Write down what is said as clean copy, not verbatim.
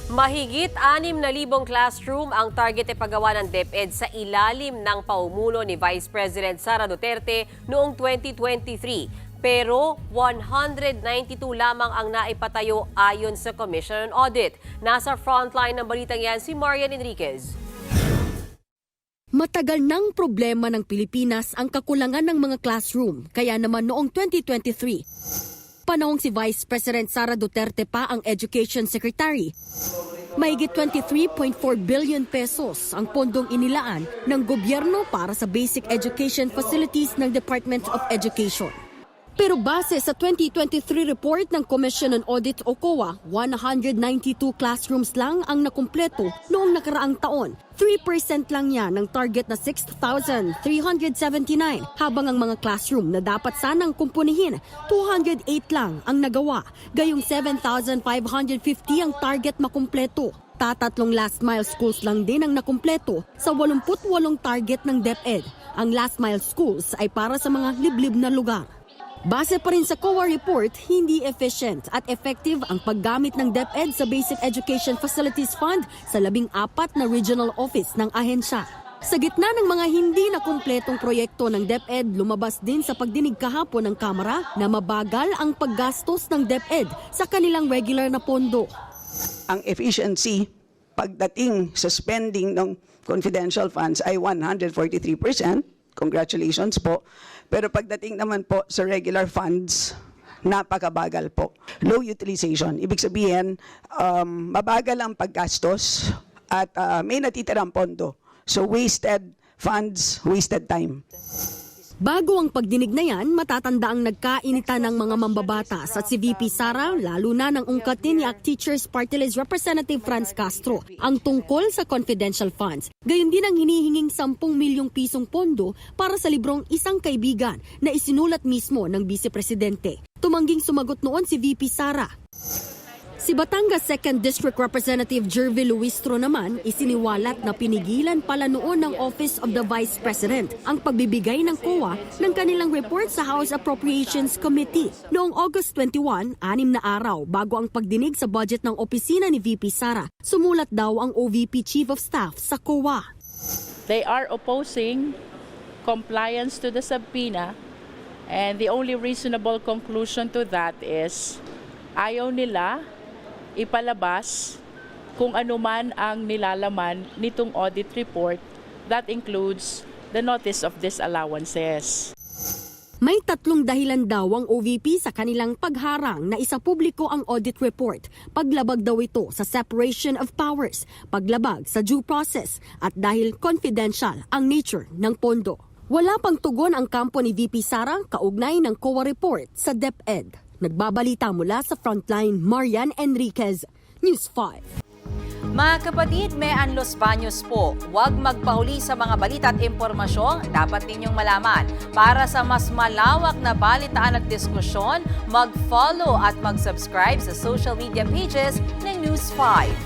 Mahigit 6,000 classroom ang target ipagawa ng DepEd sa ilalim ng paumulo ni Vice President Sara Duterte noong 2023. Pero 192 lamang ang naipatayo ayon sa Commission on Audit. Nasa frontline ng balitang yan si Marian Enriquez. Matagal nang problema ng Pilipinas ang kakulangan ng mga classroom. Kaya naman noong 2023, panahong si Vice President Sara Duterte pa ang Education Secretary, mahigit 23.4 billion pesos ang pondong inilaan ng gobyerno para sa basic education facilities ng Department of Education. Pero base sa 2023 report ng Commission on Audit o COA, 192 classrooms lang ang nakumpleto noong nakaraang taon. 3% lang yan ng target na 6,379 habang ang mga classroom na dapat sanang kumpunihin, 208 lang ang nagawa. Gayong 7,550 ang target makumpleto. Tatatlong last mile schools lang din ang nakumpleto sa 88 target ng DepEd. Ang last mile schools ay para sa mga liblib na lugar. Base pa rin sa COA report, hindi efficient at effective ang paggamit ng DepEd sa Basic Education Facilities Fund sa 14 na regional office ng ahensya. Sa gitna ng mga hindi na kumpletong proyekto ng DepEd, lumabas din sa pagdinig kahapon ng Kamara na mabagal ang paggastos ng DepEd sa kanilang regular na pondo. Ang efficiency pagdating sa spending ng confidential funds ay 143%. Congratulations po. Pero pagdating naman po sa regular funds, napakabagal po. Low utilization. Ibig sabihin, mabagal ang paggastos at may natitirang pondo. So wasted funds, wasted time. Bago ang pagdinig na yan, matatanda ang nagkainitan ng mga mambabatas at si VP Sara, lalo na ng ungkatin ni ACT Teachers Party List Representative Franz Castro, ang tungkol sa confidential funds. Gayon din ang hinihinging 10 milyong pisong pondo para sa librong Isang Kaibigan na isinulat mismo ng Vice Presidente. Tumangging sumagot noon si VP Sara. Si Batangas 2nd District Representative Jervy Luistro naman isiniwalat na pinigilan pala noon ng Office of the Vice President ang pagbibigay ng COA ng kanilang report sa House Appropriations Committee. Noong August 21, 6 na araw bago ang pagdinig sa budget ng opisina ni VP Sara, sumulat daw ang OVP Chief of Staff sa COA. They are opposing compliance to the subpoena, and the only reasonable conclusion to that is ayaw nila ipalabas kung ano man ang nilalaman nitong audit report that includes the notice of disallowances. May 3 dahilan daw ang OVP sa kanilang pagharang na isapubliko ang audit report. Paglabag daw ito sa separation of powers, paglabag sa due process at dahil confidential ang nature ng pondo. Wala pang tugon ang kampo ni VP Sara kaugnay ng COA report sa DepEd. Nagbabalita mula sa Frontline, Marian Enriquez, News 5. Mga kapatid, may Los Baños po. Huwag magpahuli sa mga balita at impormasyong dapat ninyong malaman. Para sa mas malawak na balitaan at diskusyon, mag-follow at mag-subscribe sa social media pages ng News 5.